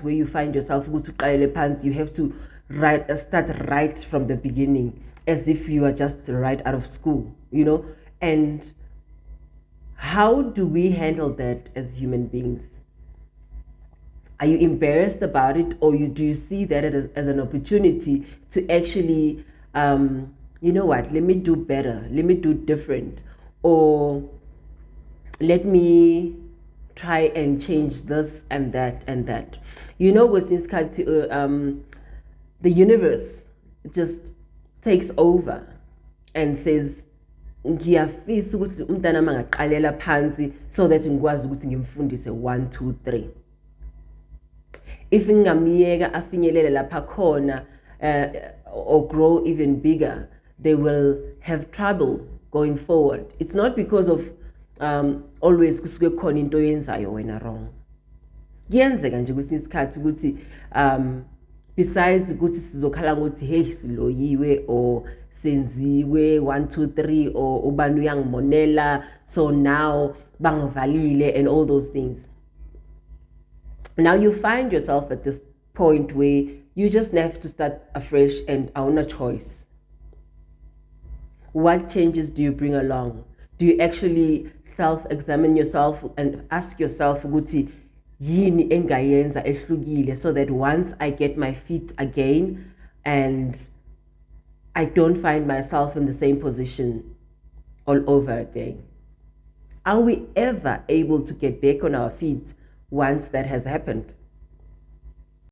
where you find yourself you have to start right from the beginning, as if you are just right out of school, and how do we handle that as human beings? Are you embarrassed about it, or do you see that as an opportunity to actually, let me do better, let me do different, or let me try and change this and that and that. The universe just takes over and says, ngiyafisa ukuthi umntana mangaqalela phansi so that ngikwazi ukuthi ngimfundise 1 2 3. If ngingamyeka afinyelele lapha khona, or grow even bigger, they will have trouble going forward. It's not because of always kusuke khona into oyenzayo wena wrong. Kuyenzeka nje kwesinye isikhathi ukuthi besides ukuthi sizokhala ngokuthi hey siloyiwe or senziwe 1 2 3 or ubani uyangimonela so now bangivalile and all those things. Now you find yourself at this point where you just have to start afresh and awuna choice. What changes do you bring along? Do you actually self-examine yourself and ask yourself ukuthi yini engayenza ehlukile, so that once I get my feet again and I don't find myself in the same position all over again? Are we ever able to get back on our feet once that has happened?